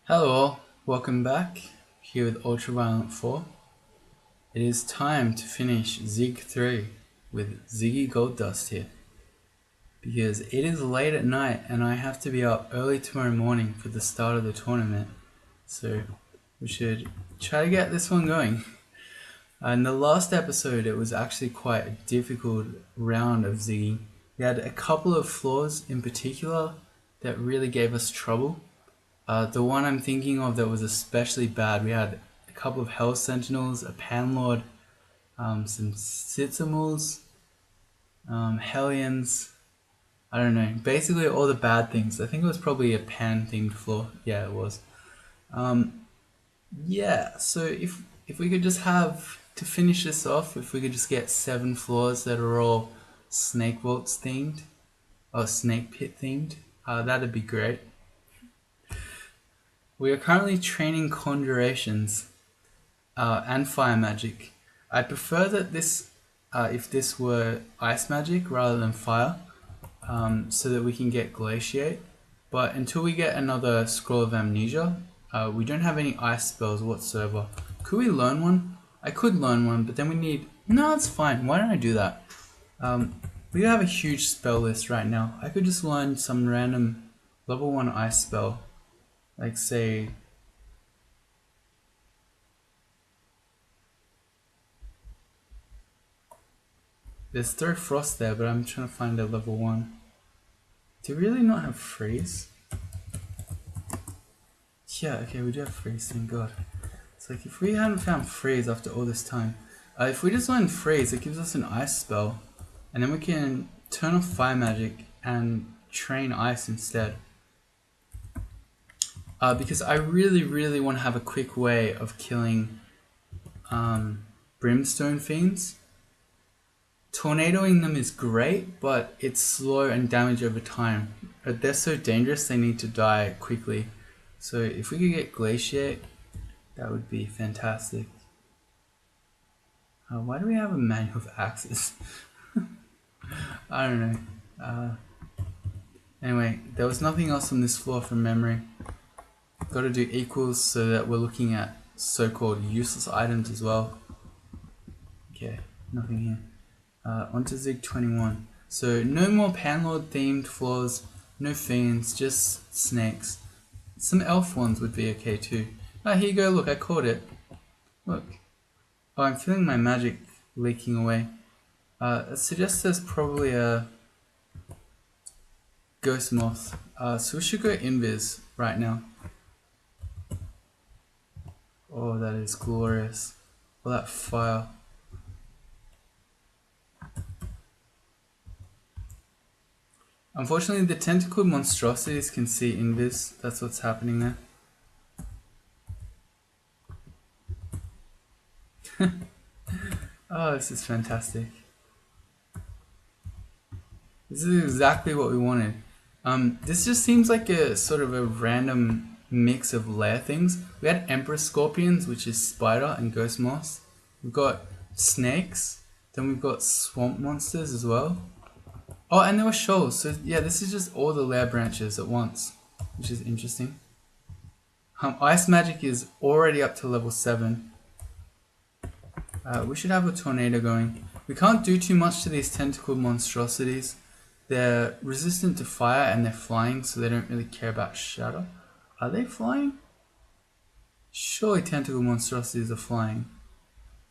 Hello all, welcome back, here with Ultraviolent 4. It is time to finish Zig 3 with Ziggy Gold Dust here. Because it is late at night and I have to be up early tomorrow morning for the start of the tournament. So we should try to get this one going. In the last episode it was actually quite a difficult round of Ziggy. We had a couple of flaws in particular that really gave us trouble. The one I'm thinking of that was especially bad, we had a couple of Hell Sentinels, a Panlord, some Sitzimals, Hellions, I don't know, basically all the bad things. I think it was probably a Pan-themed floor. Yeah, it was. Yeah, so if we could just have, to finish this off, if we could just get 7 floors that are all Snake Vaults themed, or Snake Pit themed, that'd be great. We are currently training Conjurations and Fire Magic. I prefer that this, if this were Ice Magic rather than Fire, so that we can get Glaciate. But until we get another Scroll of Amnesia, we don't have any Ice spells whatsoever. Could we learn one? I could learn one, but then we need... No, it's fine. Why don't I do that? We have a huge spell list right now. I could just learn some random level 1 Ice spell. Like say... There's Throw Frost there, but I'm trying to find a level 1. Do we really not have Freeze? Yeah, okay, we do have Freeze, thank god. It's like, if we hadn't found Freeze after all this time... if we just learn Freeze, it gives us an Ice spell. And then we can turn off Fire Magic and train Ice instead. Because I really want to have a quick way of killing Brimstone Fiends. Tornadoing them is great, but it's slow and damage over time. They're so dangerous, they need to die quickly. So if we could get Glaciate, that would be fantastic. Why do we have a manual of axes? I don't know. Anyway, there was nothing else on this floor from memory. Got to do equals so that we're looking at so-called useless items as well. Okay, nothing here. Onto Zig 21. So no more Panlord themed floors, no fiends, just snakes. Some elf ones would be okay too. Here you go, look, I caught it. Look. Oh, I'm feeling my magic leaking away. It suggests there's probably a Ghost Moth. So we should go Invis right now. Oh, that is glorious. All that fire. Unfortunately, the tentacled monstrosities can see Invis. That's what's happening there. Oh, this is fantastic. This is exactly what we wanted. This just seems like a sort of a random mix of lair things. We had Emperor Scorpions, which is Spider and Ghost Moss. We've got Snakes. Then we've got Swamp Monsters as well. Oh, and there were Shoals. So yeah, this is just all the lair branches at once, which is interesting. Ice Magic is already up to level 7. We should have a Tornado going. We can't do too much to these tentacled monstrosities. They're resistant to fire and they're flying, so they don't really care about shadow. Are they flying? Surely tentacled monstrosities are flying.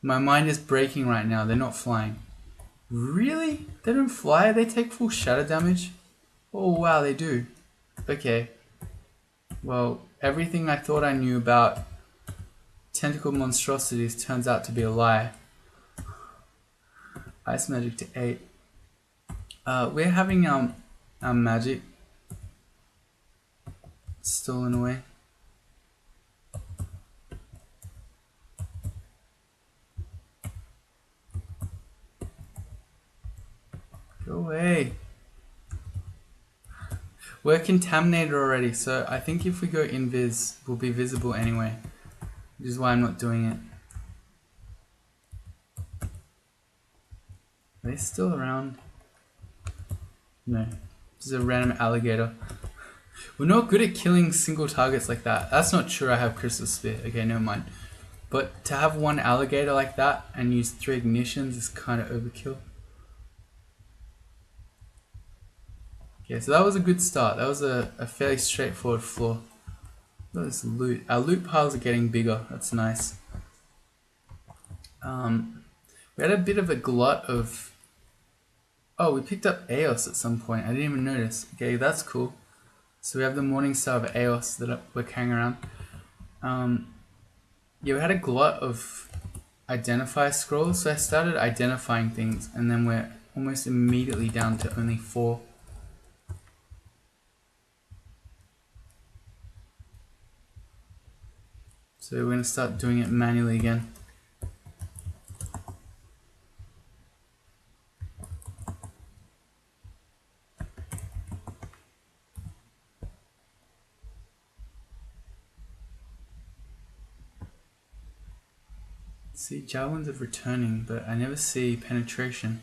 My mind is breaking right now. They're not flying. Really? They don't fly? They take full shadow damage? Oh wow, they do. Okay. Well, everything I thought I knew about tentacled monstrosities turns out to be a lie. Ice Magic to 8. We're having our magic stolen away. Go away. We're contaminated already, so I think if we go invis, we'll be visible anyway. Which is why I'm not doing it. Are they still around? No. This is a random alligator. We're not good at killing single targets like that. That's not true, I have Crystal Spear. Okay, never mind. But to have one alligator like that and use 3 ignitions is kind of overkill. Okay, so that was a good start. That was a fairly straightforward floor. Look at this loot. Our loot piles are getting bigger. That's nice. We had a bit of a glut of... Oh, we picked up Eos at some point. I didn't even notice. Okay, that's cool. So we have the Morning Star of Eos that we're carrying around. Yeah, we had a glut of identify scrolls. So I started identifying things and then we're almost immediately down to only 4. So we're going to start doing it manually again. See, javelins are returning, but I never see penetration.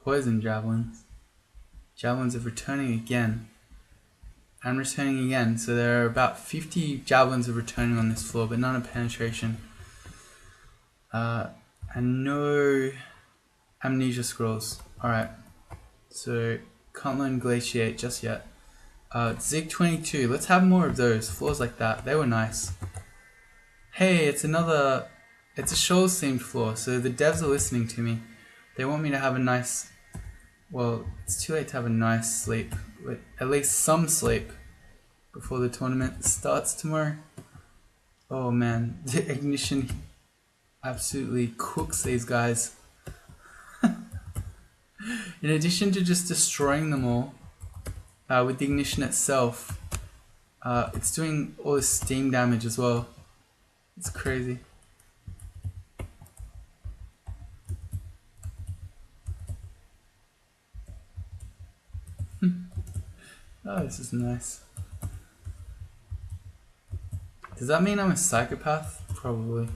Poison javelins. Javelins are returning again. And returning again. So there are about 50 javelins of returning on this floor, but none of penetration. And no amnesia scrolls. Alright. So can't learn glaciate just yet. Zig 22. Let's have more of those. Floors like that. They were nice. Hey, it's a Shoals themed floor, so the devs are listening to me. They want me to have a nice, well, it's too late to have a nice sleep, but at least some sleep before the tournament starts tomorrow. Oh man, the ignition absolutely cooks these guys. In addition to just destroying them all, with the ignition itself, it's doing all this steam damage as well. It's crazy. Oh, this is nice. Does that mean I'm a psychopath? Probably.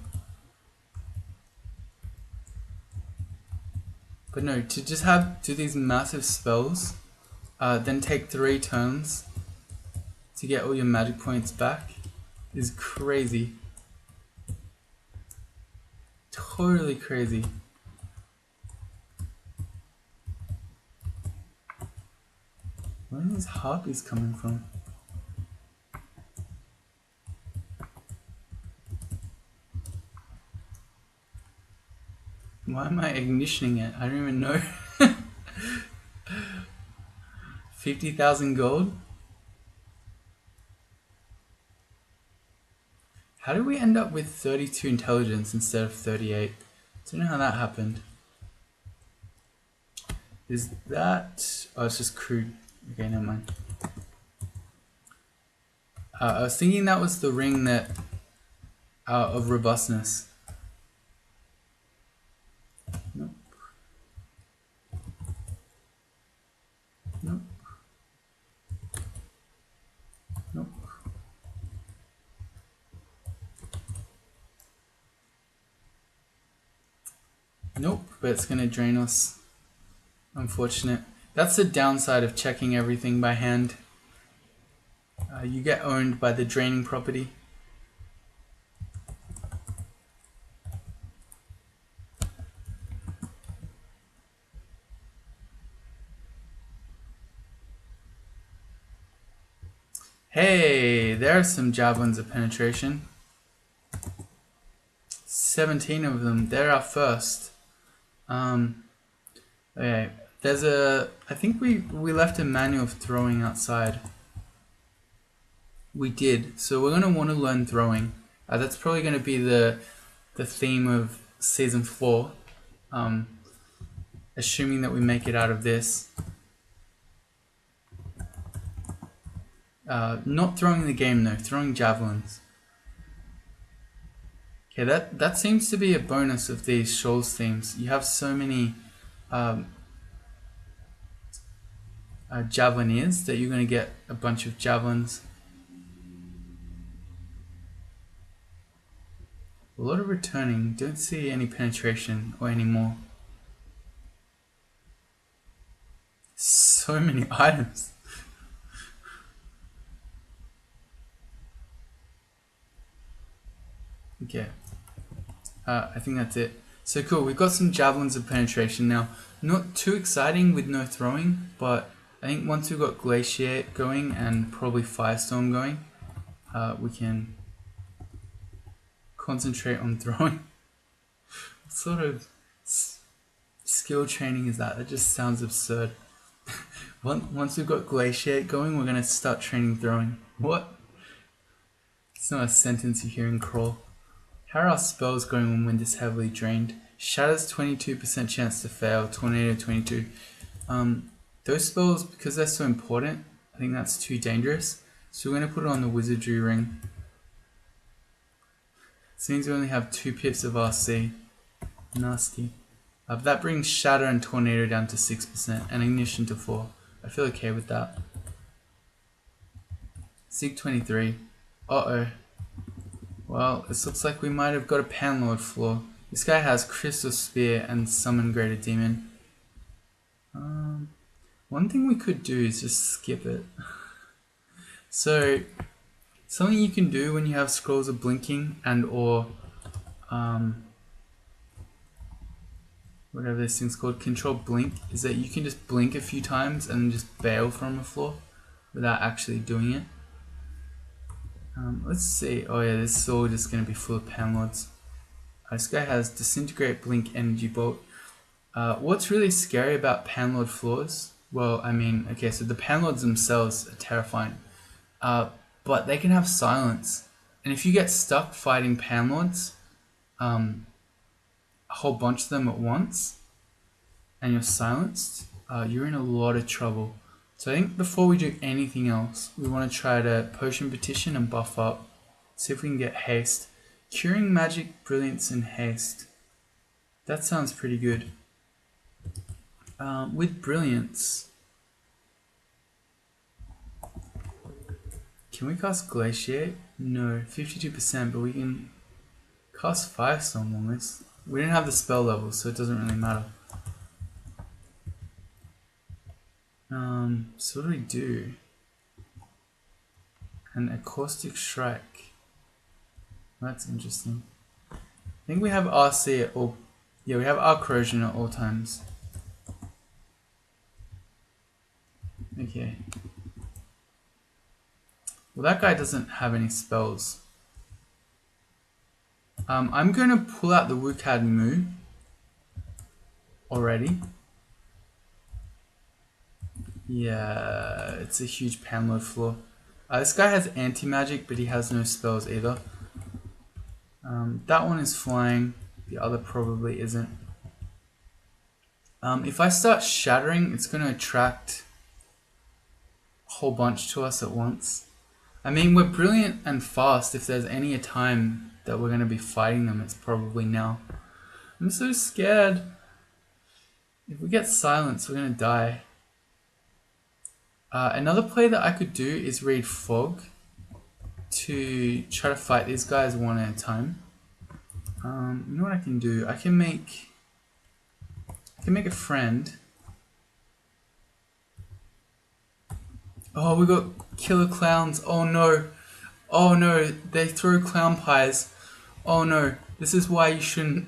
But no, to just do these massive spells, then take 3 turns to get all your magic points back is crazy. Totally crazy. Where are these harpies coming from? Why am I ignitioning it? I don't even know. 50,000 gold? How did we end up with 32 intelligence instead of 38? I don't know how that happened. Is that... Oh, it's just crude. Okay, never mind. I was thinking that was the ring that... of robustness. Nope. Nope. Nope. Nope, but it's gonna drain us. Unfortunate. That's the downside of checking everything by hand. You get owned by the draining property. Hey, there are some javelins of penetration. 17 of them. They're our first. Okay, there's I think we left a manual of throwing outside. We did, so we're gonna want to learn throwing. That's probably gonna be the theme of season 4. Assuming that we make it out of this. Not throwing the game though, throwing javelins. Okay, that seems to be a bonus of these Shoals themes. You have so many javelineers that you're going to get a bunch of javelins. A lot of returning, don't see any penetration or any more. So many items. Okay. I think that's it. So cool, we've got some javelins of penetration now. Not too exciting with no throwing, but I think once we've got glaciate going and probably firestorm going, we can concentrate on throwing. What sort of skill training is that? That just sounds absurd. Once we've got glaciate going, we're gonna start training throwing. What? It's not a sentence you hear in Crawl. How are our spells going when wind is heavily drained? Shatter's 22% chance to fail, Tornado 22. Those spells, because they're so important, I think that's too dangerous. So we're going to put it on the Wizardry Ring. This means we only have 2 pips of RC. Nasty. That brings Shatter and Tornado down to 6% and Ignition to 4. I feel okay with that. Zig 23. Uh-oh. Well, this looks like we might have got a Panlord flaw. This guy has Crystal Spear and Summon Greater Demon. One thing we could do is just skip it. So, something you can do when you have scrolls of blinking and or whatever this thing's called, control blink, is that you can just blink a few times and just bail from a floor without actually doing it. Let's see. Oh yeah, this is all just going to be full of Panlords. This guy has Disintegrate, Blink, Energy Bolt. What's really scary about Panlord floors? Well, I mean, okay, so the Panlords themselves are terrifying. But they can have silence. And if you get stuck fighting Panlords, a whole bunch of them at once, and you're silenced, you're in a lot of trouble. So I think before we do anything else, we want to try to Potion Petition and buff up. See if we can get Haste. Curing Magic, Brilliance, and Haste. That sounds pretty good. With Brilliance, can we cast Glaciate? No, 52%, but we can cast Firestorm on this. We didn't have the spell level, so it doesn't really matter. So what do we do? An Acoustic Strike. That's interesting. I think we have RC at all. Yeah, we have our corrosion at all times. Okay. Well, that guy doesn't have any spells. I'm going to pull out the Wukad Mu already. Yeah, it's a huge Panlord flaw. This guy has anti-magic, but he has no spells either. That one is flying. The other probably isn't. If I start shattering, it's going to attract a whole bunch to us at once. I mean, we're brilliant and fast. If there's any time that we're going to be fighting them, it's probably now. I'm so scared. If we get silenced, we're going to die. Another play that I could do is read Fog to try to fight these guys one at a time. You know what I can do? I can make a friend. Oh, we got killer clowns. Oh no. Oh no, they throw clown pies. Oh no, this is why you shouldn't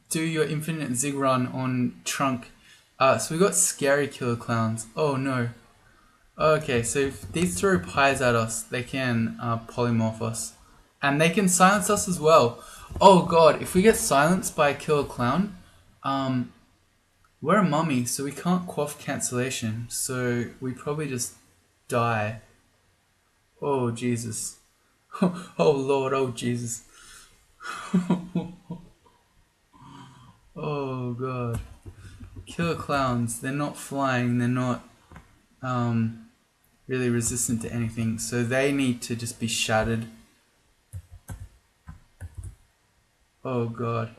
do your infinite zig run on Trunk. So we got scary killer clowns. Oh no. Okay, so if these throw pies at us, they can polymorph us. And they can silence us as well. Oh god, if we get silenced by a killer clown, we're a mummy, so we can't quaff cancellation. So we probably just die. Oh Jesus. Oh Lord, oh Jesus. Oh god. Killer clowns, they're not flying, they're not really resistant to anything, so they need to just be shattered. Oh god.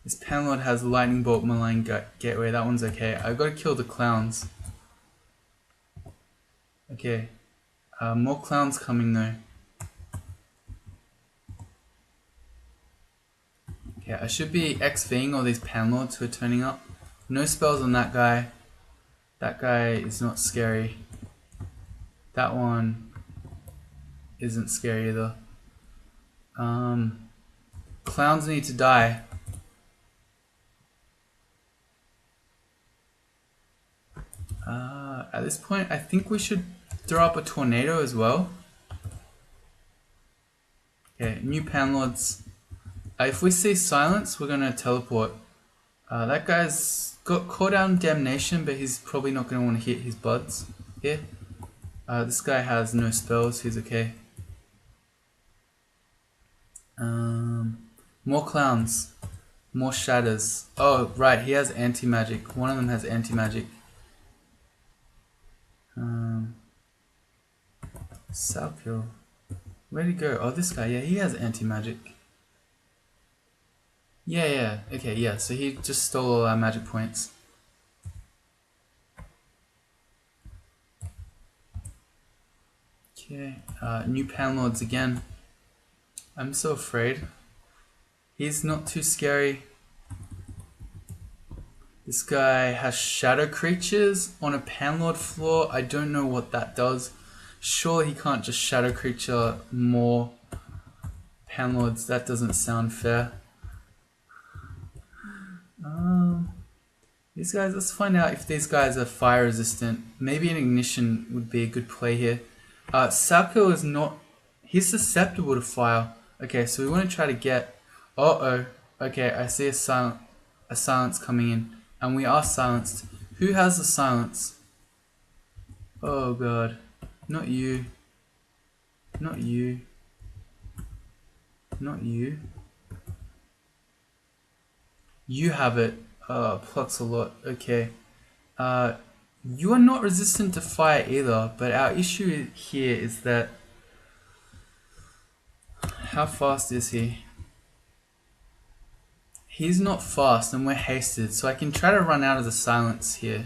This Panlord has Lightning Bolt, Malign Gateway, that one's okay. I've got to kill the clowns. Okay. More clowns coming though. Okay, I should be XVing all these Panlords who are turning up. No spells on that guy. That guy is not scary. That one isn't scary either. Clowns need to die. At this point, I think we should throw up a tornado as well. Okay, new panlords. If we see silence, we're gonna teleport. That guy's got caught out in damnation, but he's probably not gonna want to hit his buds here. This guy has no spells, he's okay. More clowns. More shatters. Oh, right, he has anti-magic. One of them has anti-magic. Salkill. Where'd he go? Oh, this guy. Yeah, he has anti-magic. Yeah. Okay, yeah. So he just stole all our magic points. Okay. New panlords again. I'm so afraid. He's not too scary. This guy has shadow creatures on a panlord floor. I don't know what that does. Surely he can't just shadow creature more panlords. That doesn't sound fair. These guys, let's find out if these guys are fire resistant. Maybe an ignition would be a good play here. Sako is not, he's susceptible to fire. Okay, so we want to try to get, okay, I see a silence coming in, and we are silenced. Who has the silence? Oh god, not you. Not you. Not you. You have it. Plus a lot. Okay. You are not resistant to fire either, but our issue here is that... How fast is he? He's not fast and we're hasted, so I can try to run out of the silence here.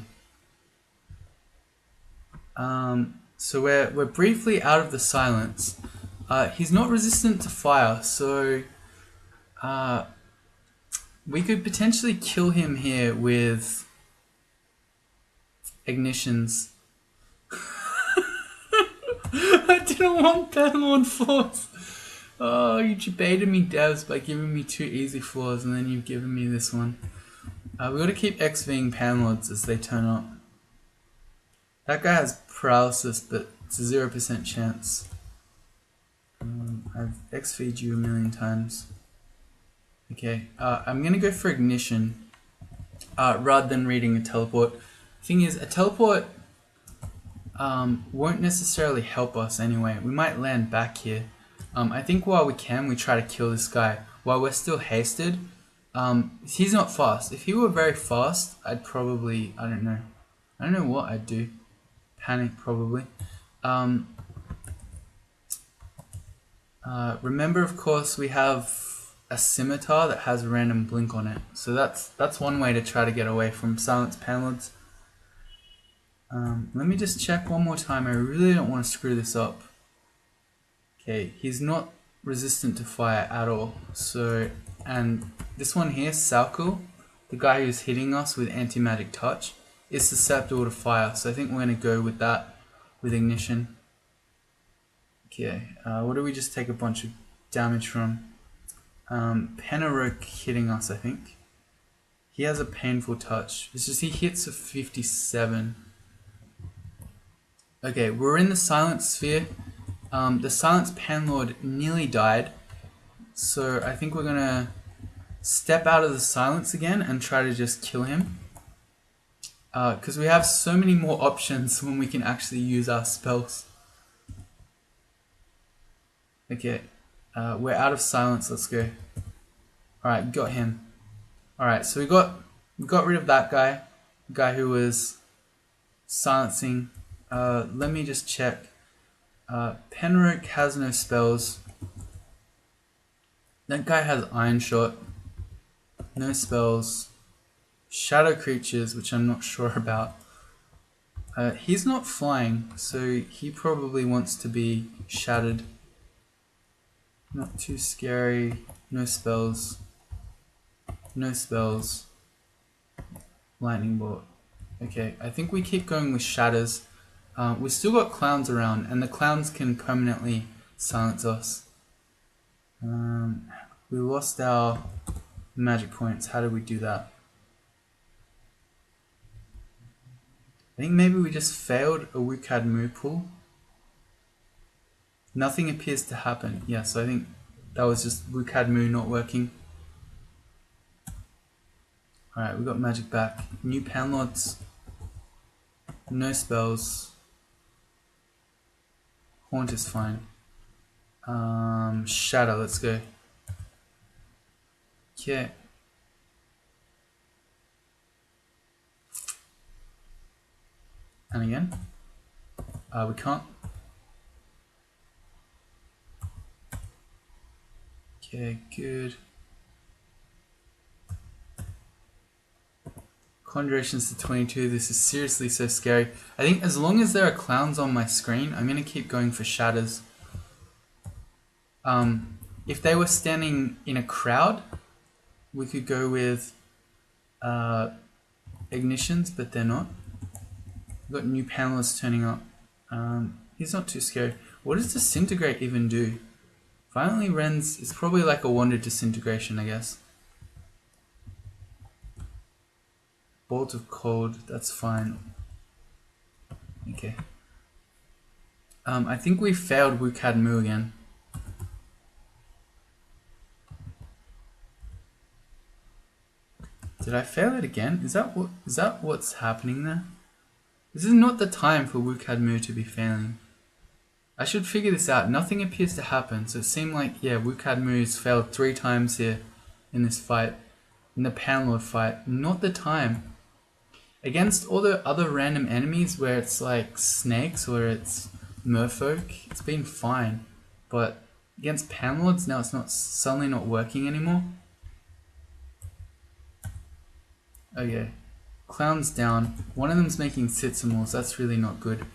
So we're briefly out of the silence. He's not resistant to fire, so we could potentially kill him here with ignitions. I didn't want panlord floors. Oh, you baited me, devs, by giving me 2 easy floors, and then you've given me this one. We gotta keep XVing panlords as they turn up. That guy has paralysis, but it's a 0% chance. I've XV'd you a million times. Okay, I'm gonna go for ignition rather than reading a teleport. Thing is, a teleport won't necessarily help us anyway. We might land back here. I think while we can, we try to kill this guy while we're still hasted. He's not fast. If he were very fast, I'd probably, I don't know what I'd do. Panic probably. Remember, of course, we have a scimitar that has a random blink on it. So that's one way to try to get away from silenced panlords. Let me just check one more time. I really don't want to screw this up. Okay, he's not resistant to fire at all. So, and this one here, Salkul, the guy who's hitting us with anti-magic touch, is susceptible to fire. So I think we're going to go with that, with ignition. Okay, what do we just take a bunch of damage from? Penarok hitting us, I think. He has a painful touch. It's just he hits a 57. Okay, we're in the silence sphere. The silence panlord nearly died. So I think we're gonna step out of the silence again and try to just kill him. Because we have so many more options when we can actually use our spells. Okay, we're out of silence, let's go. Alright, got him. Alright, so we got rid of that guy. The guy who was silencing. Let me just check. Penarok has no spells. That guy has Iron Shot. No spells. Shadow creatures, which I'm not sure about. He's not flying, so he probably wants to be shattered. Not too scary. No spells. No spells. lightning bolt. Okay, I think we keep going with shatters. We still got clowns around, and the clowns can permanently silence us. We lost our magic points. How did we do that? I think maybe we just failed a WCAD pull. Nothing appears to happen. Yeah, so I think that was just WCAD not working. Alright, we got magic back. New panlords. No spells. Haunt is fine. Shatter, let's go. Okay. And again. We can't. Okay, good. Conjurations to 22. This is seriously so scary. I think as long as there are clowns on my screen, I'm going to keep going for shatters. If they were standing in a crowd, we could go with ignitions, but they're not. We've got new panelists turning up. He's not too scary. What does disintegrate even do? Finally, Ren's is probably like a wonder disintegration, I guess. Bolt of cold, that's fine. Okay. I think we failed WCAD again. Did I fail it again? Is that what's happening there? This is not the time for WCAD to be failing. I should figure this out. Nothing appears to happen, so it seemed like, yeah, WCAD has failed 3 times here in this fight. In the Panlord fight. Not the time. Against all the other random enemies where it's like snakes or it's merfolk, it's been fine. But against Panlords, now it's not suddenly not working anymore. Okay. Clown's down. One of them's making Sitsimals. That's really not good.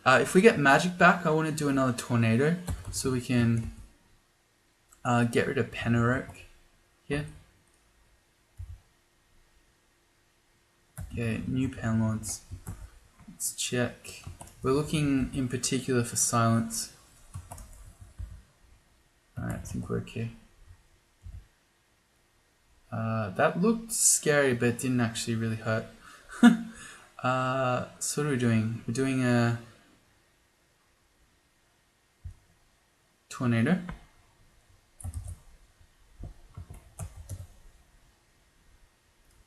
If we get magic back, I want to do another tornado so we can get rid of Penarok here. Okay, new panlords. Let's check. We're looking in particular for silence. Alright, I think we're okay. That looked scary, but it didn't actually really hurt. So what are we doing? We're doing a tornado.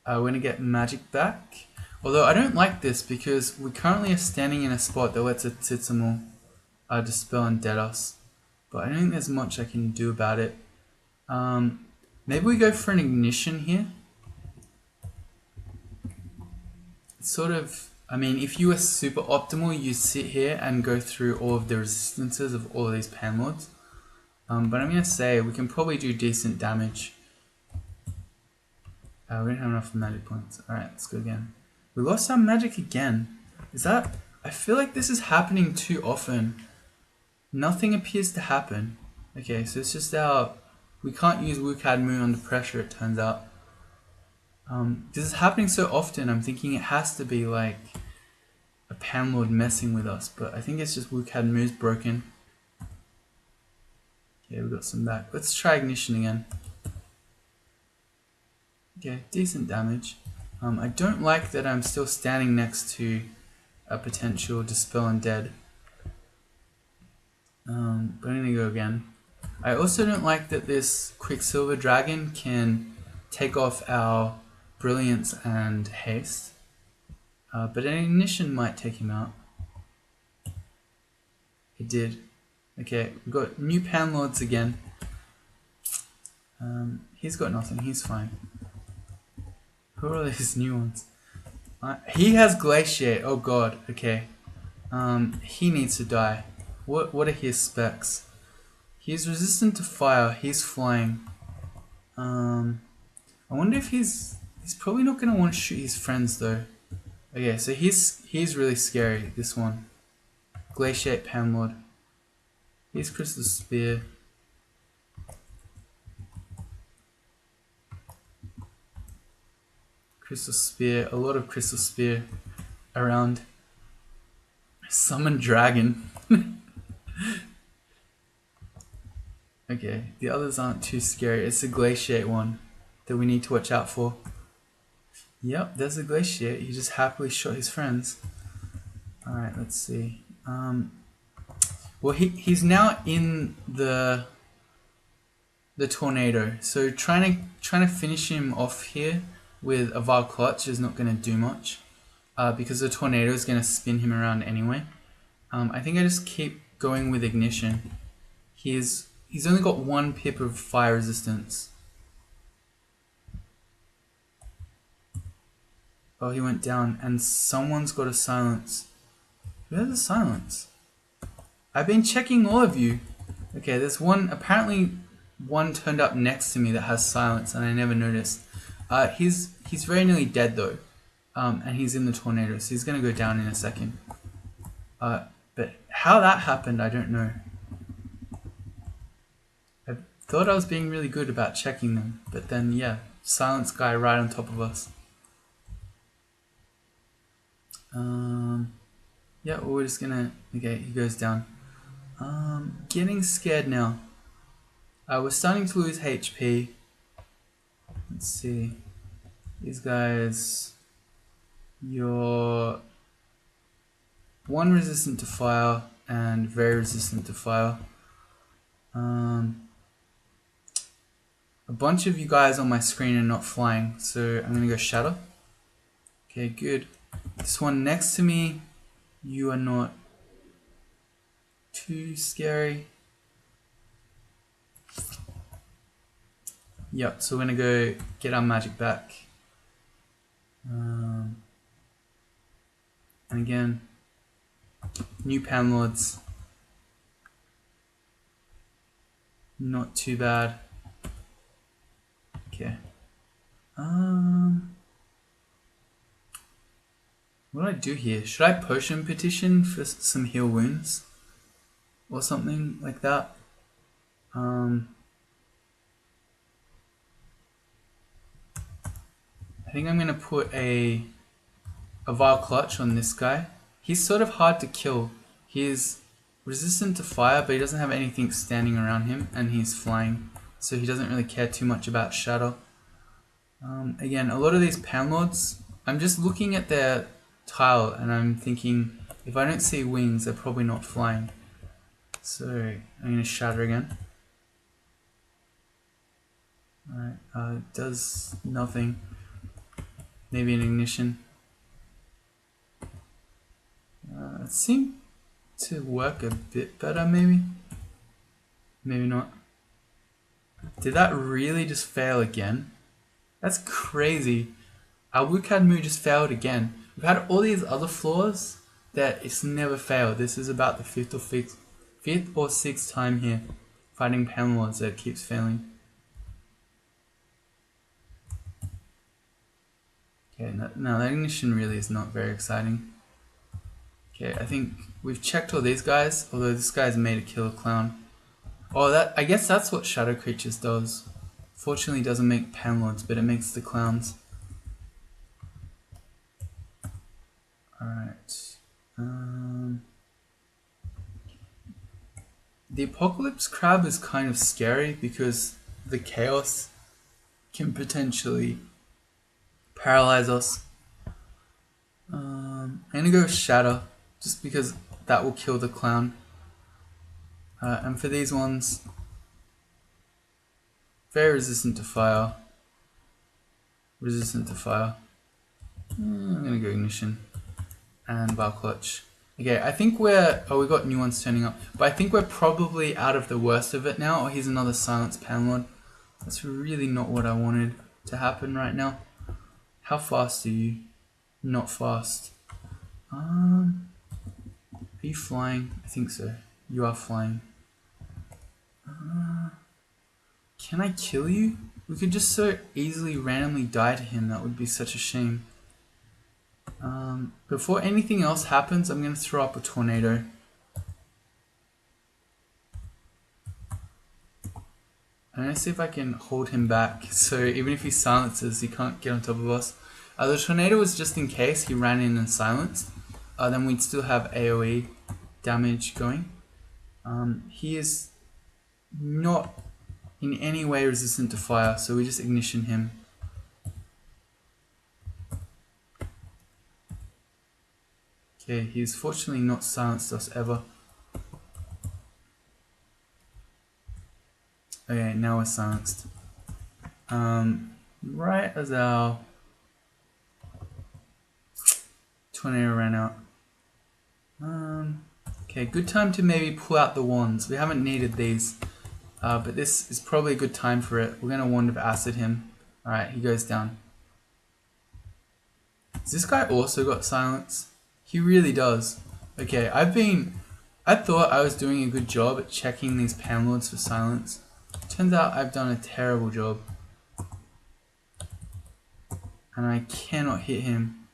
We're going to get magic back. Although I don't like this because we currently are standing in a spot that lets a Tsitsimal dispel and dead us. But I don't think there's much I can do about it. Maybe we go for an ignition here. It's sort of, I mean, if you were super optimal, you sit here and go through all of the resistances of all of these panlords. But I'm going to say we can probably do decent damage. We don't have enough magic points. Alright, let's go again. We lost our magic again. Is that... I feel like this is happening too often. Nothing appears to happen. Okay, so it's just our... We can't use WCAD under pressure, it turns out. This is happening so often, I'm thinking it has to be like a panlord messing with us, but I think it's just WCAD's broken. Okay, we got some back. Let's try ignition again. Okay, decent damage. I don't like that I'm still standing next to a potential Dispel Undead. But I'm gonna go again. I also don't like that this Quicksilver Dragon can take off our Brilliance and Haste. But an ignition might take him out. It did. Okay, we've got new panlords again. He's got nothing, he's fine. Who are these new ones? He has Glaciate, oh god, okay. He needs to die. What are his specs? He's resistant to fire, he's flying. I wonder if he's probably not going to want to shoot his friends though. Okay, so he's really scary, this one. Glaciate Panlord. Here's Crystal Spear. Crystal Spear, a lot of Crystal Spear around. Summon Dragon. Okay, the others aren't too scary. It's the Glaciate one that we need to watch out for. Yep, there's the Glaciate. He just happily shot his friends. Alright, let's see. Well, he's now in the tornado, so trying to finish him off here with a Vile Clutch is not going to do much, because the tornado is going to spin him around anyway. I think I just keep going with Ignition. He's only got 1 pip of fire resistance. Oh, he went down, and someone's got a silence. Who has a silence? I've been checking all of you. Okay, there's one, apparently one turned up next to me that has silence, and I never noticed. He's very nearly dead though, and he's in the tornado, so he's gonna go down in a second. But how that happened, I don't know. I thought I was being really good about checking them, but then yeah, silence guy right on top of us. Yeah, we're just gonna, okay, he goes down. Getting scared now. We're starting to lose HP. Let's see. These guys, you're 1 resistant to fire and very resistant to fire. A bunch of you guys on my screen are not flying, so I'm gonna go Shatter. Okay, good. This one next to me, you are not too scary. Yep, so we're gonna go get our magic back. And again, new panlords. Not too bad. Okay. What do I do here? Should I potion petition for some heal wounds? Or something like that? I think I'm gonna put a Vile Clutch on this guy. He's sort of hard to kill. He's resistant to fire, but he doesn't have anything standing around him, and he's flying, so he doesn't really care too much about shatter. Again, a lot of these panlords, I'm just looking at their tile and I'm thinking, if I don't see wings, they're probably not flying. So I'm going to shatter again. Alright, it does nothing. Maybe an ignition. It seemed to work a bit better, maybe. Maybe not. Did that really just fail again? That's crazy. Our WCAD just failed again. We've had all these other flaws that it's never failed. This is about the fifth or sixth time here fighting panlords that it keeps failing. Okay, now that ignition really is not very exciting. Okay, I think we've checked all these guys, although this guy's made a killer clown. Oh, I guess that's what Shadow Creatures does. Fortunately, it doesn't make panlords, but it makes the clowns. Alright. The Apocalypse Crab is kind of scary because the chaos can potentially paralyze us. I'm gonna go Shatter, just because that will kill the clown. And for these ones, very resistant to fire. Resistant to fire. I'm gonna go Ignition and Vile Clutch. Okay, I think we're... Oh, we got new ones turning up. But I think we're probably out of the worst of it now. Oh, here's another Silence Panlord. That's really not what I wanted to happen right now. How fast are you? Not fast. Are you flying? I think so. You are flying. Can I kill you? We could just so easily randomly die to him. That would be such a shame. Before anything else happens, I'm going to throw up a tornado. I'm going to see if I can hold him back. So even if he silences, he can't get on top of us. The tornado was just in case he ran in and silenced. Then we'd still have AoE damage going. He is not in any way resistant to fire, so we just ignition him. Okay, he's fortunately not silenced us ever. Okay, now we're silenced. Right as our tornado ran out. Okay, good time to maybe pull out the wands. We haven't needed these, but this is probably a good time for it. We're gonna Wand of Acid him. Alright, he goes down. Has this guy also got silence? He really does. Okay, I thought I was doing a good job at checking these panlords for silence. Turns out I've done a terrible job. And I cannot hit him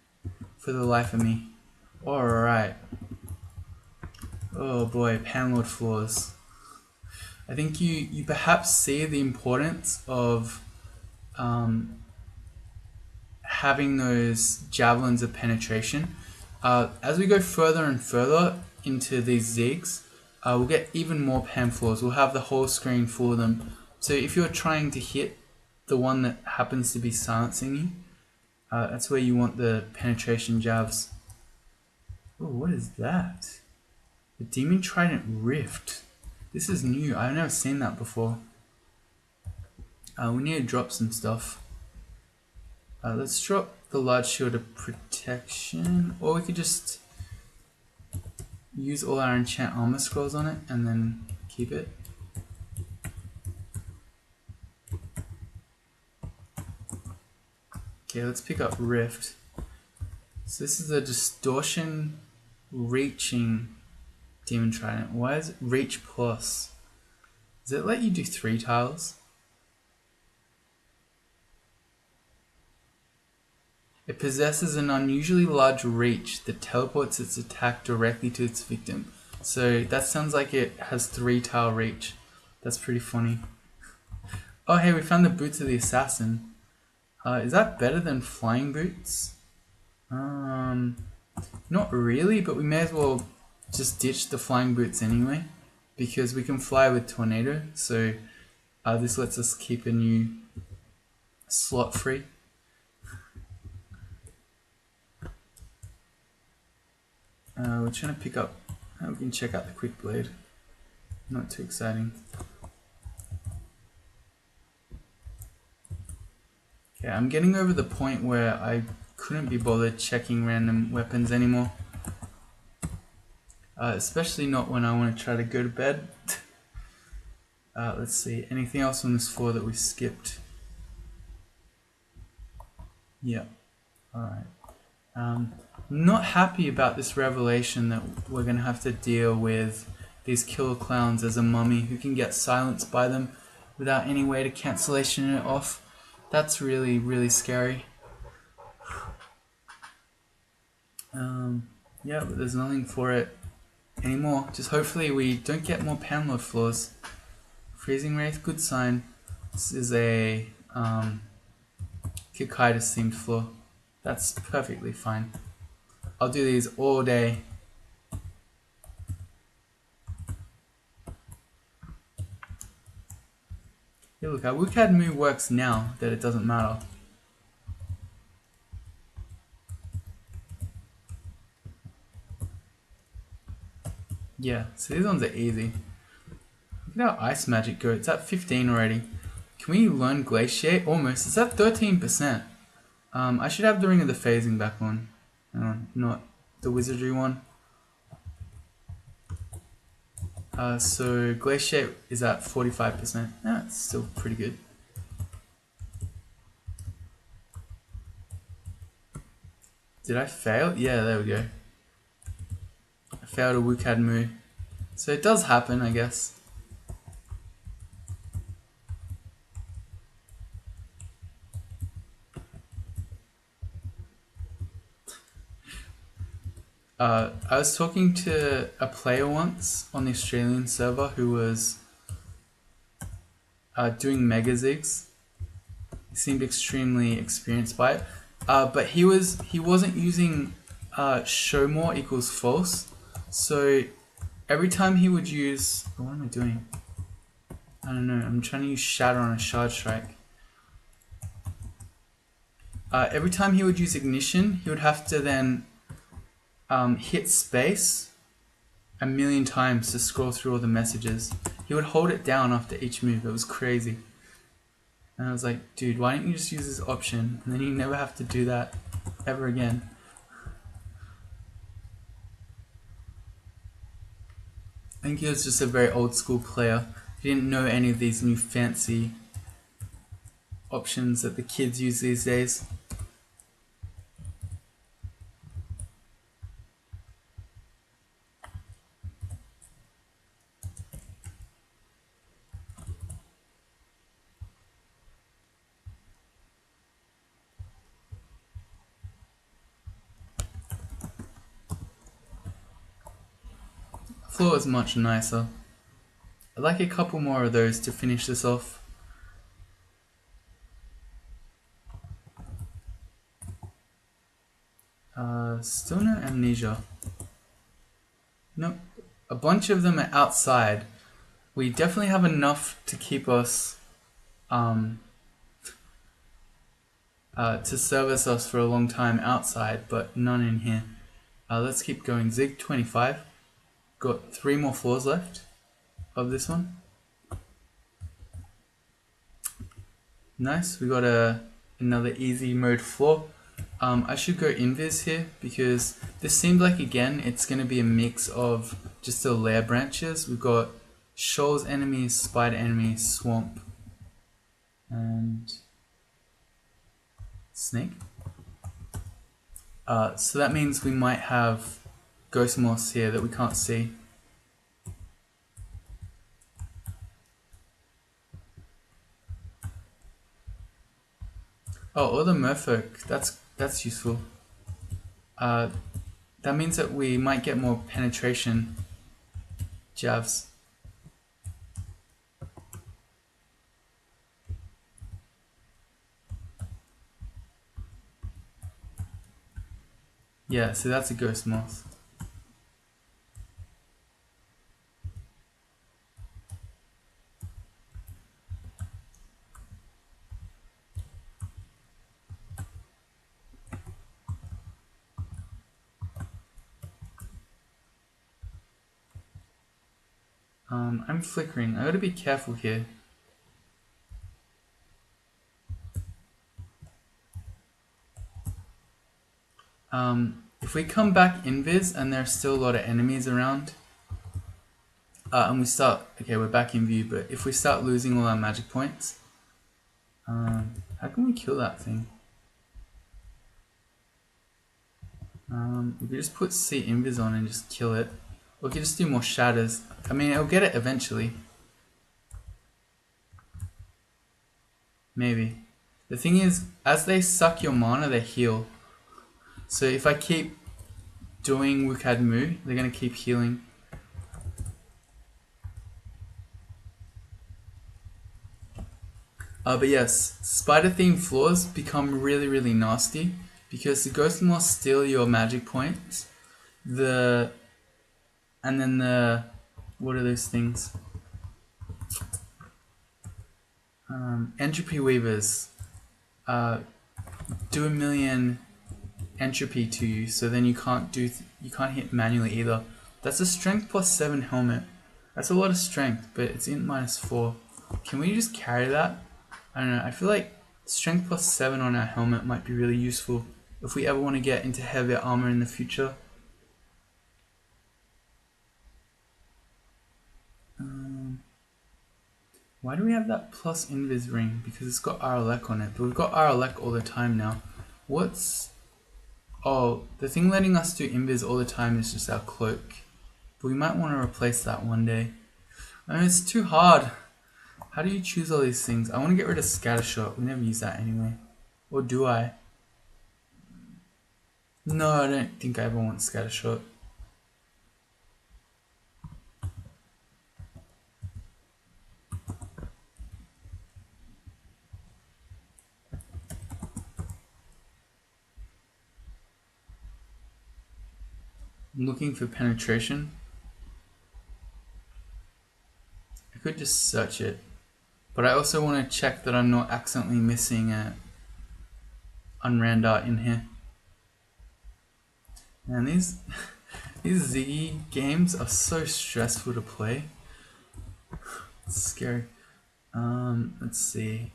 for the life of me. Alright. Oh boy, panlord flaws. I think you perhaps see the importance of having those javelins of penetration. As we go further and further into these zigs, we'll get even more pan flaws. We'll have the whole screen full of them. So if you're trying to hit the one that happens to be silencing you, that's where you want the penetration jabs. Oh, what is that? The Demon Trident Rift. This is new. I've never seen that before. We need to drop some stuff. Let's drop the large shield of protection, or we could just use all our enchant armor scrolls on it and then keep it. Okay, let's pick up Rift. So this is a distortion reaching Demon Trident. Why is it Reach Plus? Does it let you do 3 tiles? It possesses an unusually large reach that teleports its attack directly to its victim. So that sounds like it has 3 tile reach. That's pretty funny. Oh hey, we found the Boots of the Assassin. Is that better than Flying Boots? Not really, but we may as well just ditch the Flying Boots anyway, because we can fly with Tornado, so this lets us keep a new slot free. We're trying to pick up, we can check out the Quick Blade. Not too exciting. Okay, I'm getting over the point where I couldn't be bothered checking random weapons anymore. Especially not when I want to try to go to bed. Let's see, anything else on this floor that we skipped? Yeah, alright. Not happy about this revelation that we're going to have to deal with these killer clowns as a mummy who can get silenced by them without any way to cancellation it off. That's really, really scary. Yeah, but there's nothing for it anymore. Just hopefully we don't get more panlord flaws. Freezing Wraith, good sign. This is a Kikaitis themed floor. That's perfectly fine. I'll do these all day. Hey, look, our MuWz works now that it doesn't matter. Yeah, so these ones are easy. Look at our ice magic go. It's at 15 already. Can we learn Glaciate? Almost. It's at 13%. I should have the Ring of the Phasing back on. Not the Wizardry one. So Glaciate is at 45%. That's still pretty good. Did I fail? Yeah, there we go. I failed a MuWz. So it does happen, I guess. I was talking to a player once on the Australian server who was doing Mega-Zigs. He seemed extremely experienced by it. But he wasn't using show more equals false. So every time he would use, what am I doing? I don't know. I'm trying to use shatter on a shard strike. Every time he would use ignition, he would have to then hit space a million times to scroll through all the messages. He would hold it down after each move. It was crazy. And I was like, dude, why don't you just use this option? And then you never have to do that ever again. I think he was just a very old school player. He didn't know any of these new fancy options that the kids use these days. Floor is much nicer. I'd like a couple more of those to finish this off. Still no amnesia. Nope. A bunch of them are outside. We definitely have enough to keep us to service us for a long time outside, but none in here. Let's keep going. Zig 25. Got 3 more floors left of this one. Nice. We got another easy mode floor. I should go invis here because this seemed like, again, it's going to be a mix of just the layer branches. We've got shoals enemies, spider enemies, swamp, and snake. So that means we might have ghost moss here that we can't see. Oh, or the merfolk. That's useful. That means that we might get more penetration jabs. Yeah, so that's a ghost moth. I'm flickering. I gotta be careful here. If we come back invis and there's still a lot of enemies around, and we start, okay, we're back in view, but if we start losing all our magic points, how can we kill that thing? We could just put C invis on and just kill it. Or we could just do more shatters. I mean, it'll get it eventually. Maybe. The thing is, as they suck your mana, they heal. So if I keep doing Wukad Mu, they're going to keep healing. But yes, spider themed floors become really, really nasty because the ghost moss steal your magic points. And then what are those things? Entropy weavers do 1,000,000 entropy to you, so then you can't hit manually either. That's a strength plus 7 helmet. That's a lot of strength, but it's in -4. Can we just carry that? I don't know. I feel like strength plus 7 on our helmet might be really useful if we ever want to get into heavier armor in the future. Why do we have that plus invis ring? Because it's got Aralek on it, but we've got Aralek all the time now. Oh, the thing letting us do invis all the time is just our cloak. But we might want to replace that one day. I mean, it's too hard. How do you choose all these things? I want to get rid of Scattershot. We never use that anyway. Or do I? No, I don't think I ever want Scattershot. I'm looking for penetration. I could just search it, but I also want to check that I'm not accidentally missing a unrandar in here. And these Ziggy games are so stressful to play. It's scary. Let's see.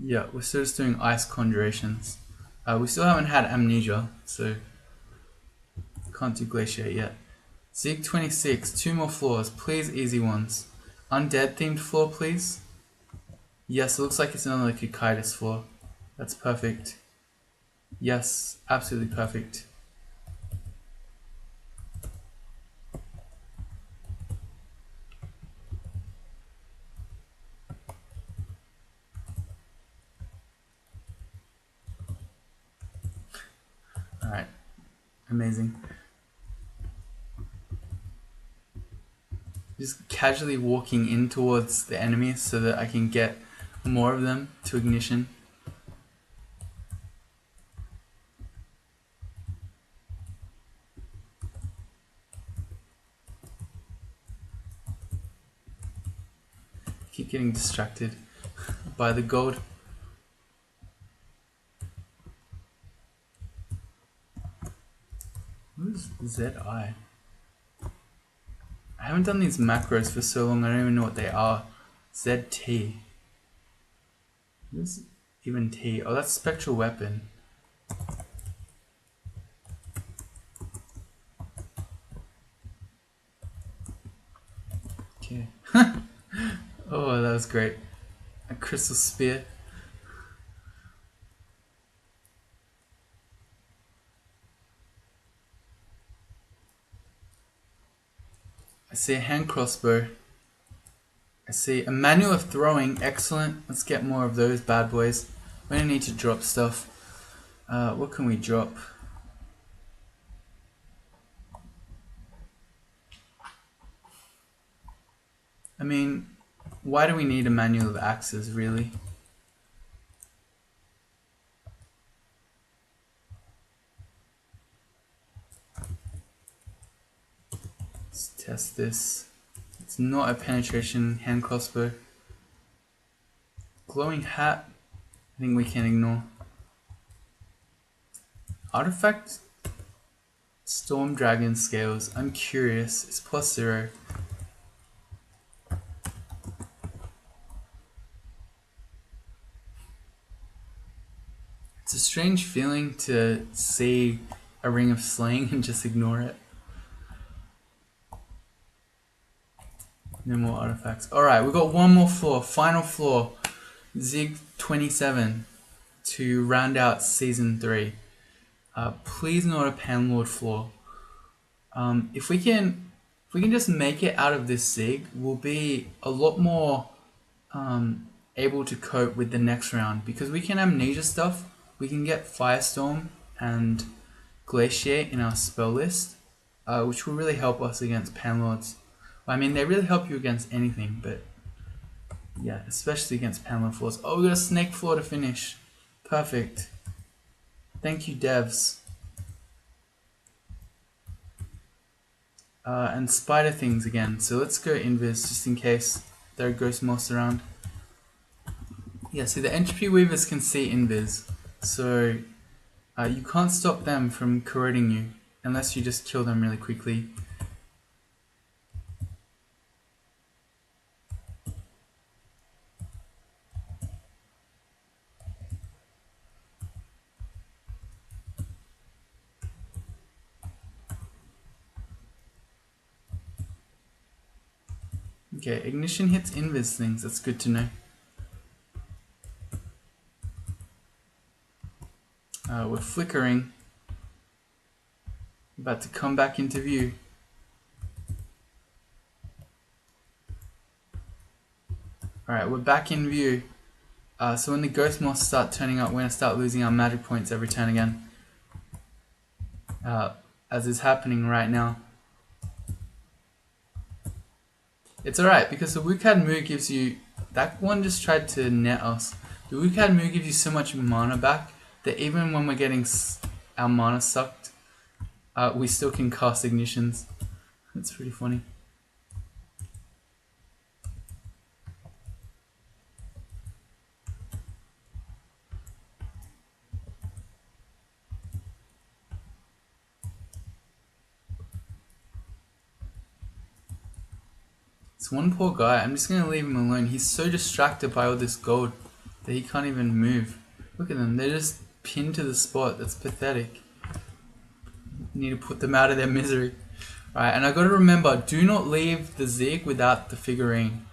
Yeah, we're still just doing ice conjurations. We still haven't had amnesia, so can't do glaciate yet. Zig 26, 2 more floors, please easy ones. Undead themed floor, please. Yes, it looks like it's another Kikaitis floor. That's perfect. Yes, absolutely perfect. Alright, amazing. Just casually walking in towards the enemies so that I can get more of them to ignition. Keep getting distracted by the gold. Who's ZI? I haven't done these macros for so long, I don't even know what they are. ZT. What's even T? Oh, that's spectral weapon. Okay. Oh, that was great. A crystal spear. I see a hand crossbow. I see a manual of throwing. Excellent. Let's get more of those bad boys. We don't need to drop stuff. What can we drop? I mean, why do we need a manual of axes, really? Let's test this. It's not a penetration hand crossbow. Glowing hat, I think we can ignore. Artifact Storm Dragon scales. I'm curious. It's +0. It's a strange feeling to see a ring of slaying and just ignore it. No more artifacts. Alright, we've got one more floor. Final floor. Zig 27 to round out season 3. Please not a panlord floor. If we can just make it out of this Zig, we'll be a lot more able to cope with the next round, because we can amnesia stuff. We can get Firestorm and Glaciate in our spell list, which will really help us against panlords. I mean, they really help you against anything, but yeah, especially against panlord floors. Oh, we got a snake floor to finish. Perfect. Thank you, devs. And spider things again. So let's go invis just in case there are ghost moths around. Yeah, see the entropy weavers can see invis, so you can't stop them from corroding you unless you just kill them really quickly. Okay, ignition hits invis things, that's good to know. We're flickering. About to come back into view. Alright, we're back in view. So when the ghost moths start turning up, we're going to start losing our magic points every turn again. As is happening right now. It's alright, because the Wukad Mu gives you... That one just tried to net us. The Wukad Mu gives you so much mana back that even when we're getting our mana sucked, we still can cast ignitions. That's pretty funny. It's one poor guy. I'm just gonna leave him alone. He's so distracted by all this gold that he can't even move. Look at them. They're just pinned to the spot. That's pathetic. Need to put them out of their misery. Alright, and I gotta remember, do not leave the Zig without the figurine.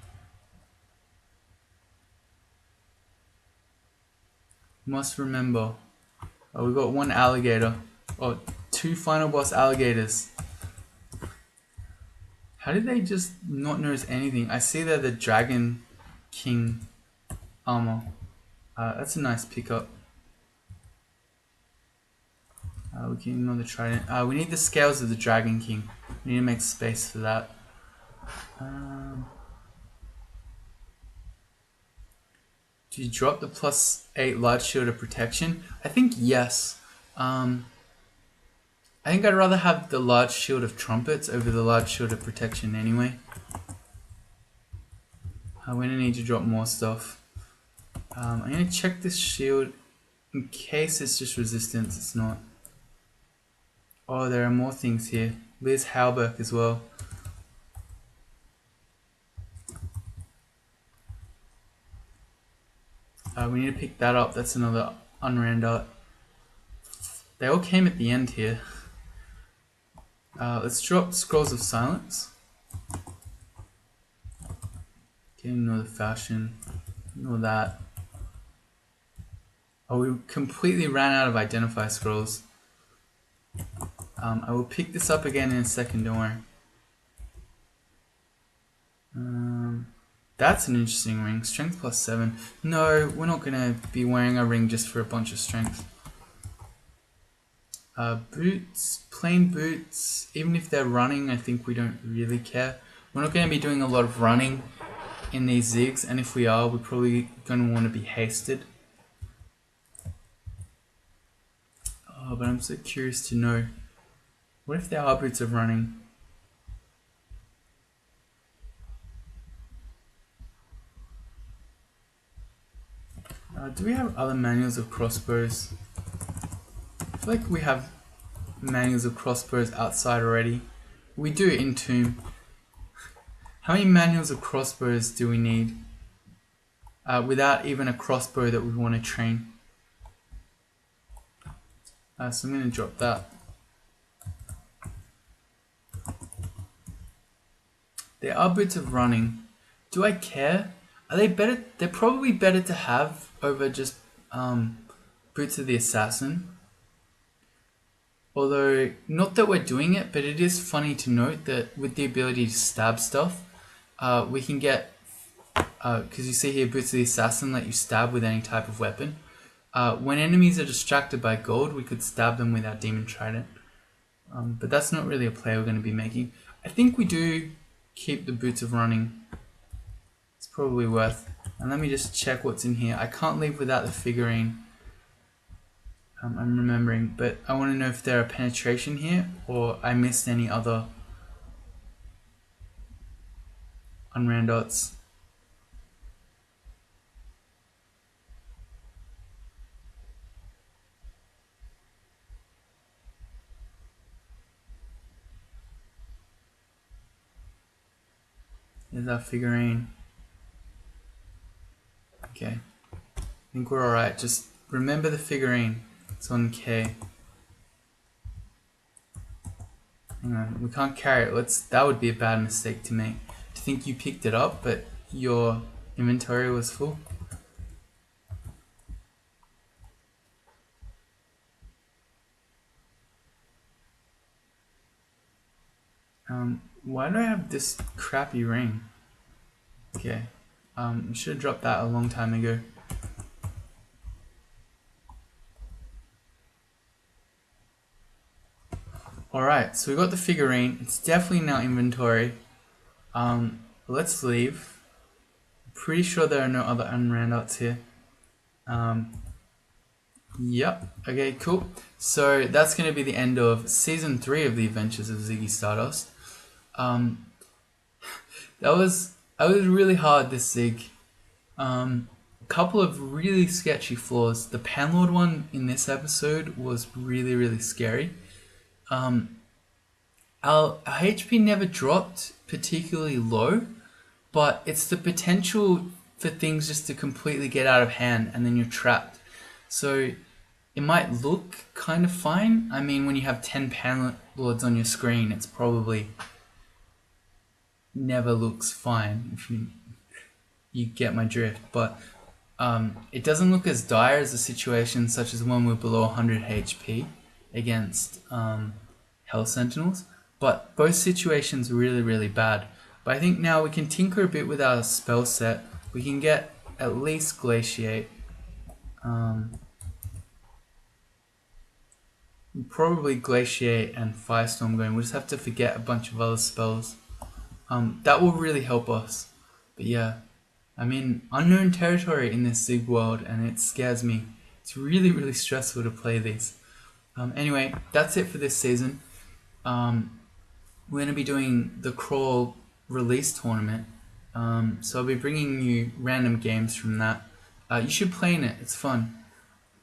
Must remember. Oh, we've got one alligator. Oh, 2 final boss alligators. How did they just not notice anything? I see they're the Dragon King armor. That's a nice pickup. We can ignore the trident. We need the scales of the Dragon King. We need to make space for that. Do you drop the +8 large shield of protection? I think yes. I think I'd rather have the large shield of trumpets over the large shield of protection anyway. We're gonna need to drop more stuff. I'm gonna check this shield in case it's just resistance. It's not. Oh, there are more things here. There's Halberg as well. We need to pick that up. That's another unran dart. They all came at the end here. Let's drop Scrolls of Silence. Okay, ignore the fashion. Ignore that. Oh, we completely ran out of Identify Scrolls. I will pick this up again in a second, don't worry. That's an interesting ring. Strength +7. No, we're not going to be wearing a ring just for a bunch of strength. Boots, plain boots, even if they're running, I think we don't really care. We're not going to be doing a lot of running in these zigs, and if we are, we're probably going to want to be hasted. Oh, but I'm so curious to know. What if there are boots of running? Do we have other manuals of crossbows? I feel like we have manuals of crossbows outside already. We do in Tomb. How many manuals of crossbows do we need without even a crossbow that we want to train? So I'm going to drop that. There are boots of running. Do I care? Are they better? They're probably better to have over just boots of the assassin. Although, not that we're doing it, but it is funny to note that with the ability to stab stuff, we can get, because you see here, boots of the assassin let you stab with any type of weapon. When enemies are distracted by gold, we could stab them with our demon trident. But that's not really a play we're going to be making. I think we do keep the boots of running. It's probably worth. And let me just check what's in here. I can't leave without the figurine. I'm remembering, but I want to know if there are penetration here or I missed any other unran dots. There's our figurine. Okay. I think we're alright. Just remember the figurine. It's on K. Hang on. We can't carry it. That would be a bad mistake to make. To think you picked it up, but your inventory was full. Why do I have this crappy ring? Okay. I should have dropped that a long time ago. Alright, so we got the figurine. It's definitely in our inventory. Let's leave. I'm pretty sure there are no other unran dots here. Yep. Okay, cool. So that's going to be the end of season 3 of the Adventures of Ziggy Stardust. That was really hard, this Zig. A couple of really sketchy flaws. The panlord one in this episode was really, really scary. Our HP never dropped particularly low, but it's the potential for things just to completely get out of hand and then you're trapped. So it might look kind of fine. I mean, when you have 10 panlords on your screen, it's probably never looks fine, if you get my drift. But it doesn't look as dire as a situation such as when we're below 100 HP against Hell Sentinels. But both situations are really, really bad. But I think now we can tinker a bit with our spell set. We can get at least Glaciate. Probably Glaciate and Firestorm going. We'll just have to forget a bunch of other spells. That will really help us. But yeah, I'm in unknown territory in this Zig world and it scares me. It's really, really stressful to play these. Anyway, that's it for this season. We're going to be doing the Crawl release tournament. So I'll be bringing you random games from that. You should play in it. It's fun.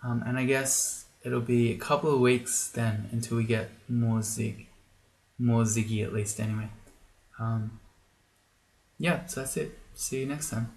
And I guess it'll be a couple of weeks then until we get more Ziggy at least anyway. Yeah, so that's it. See you next time.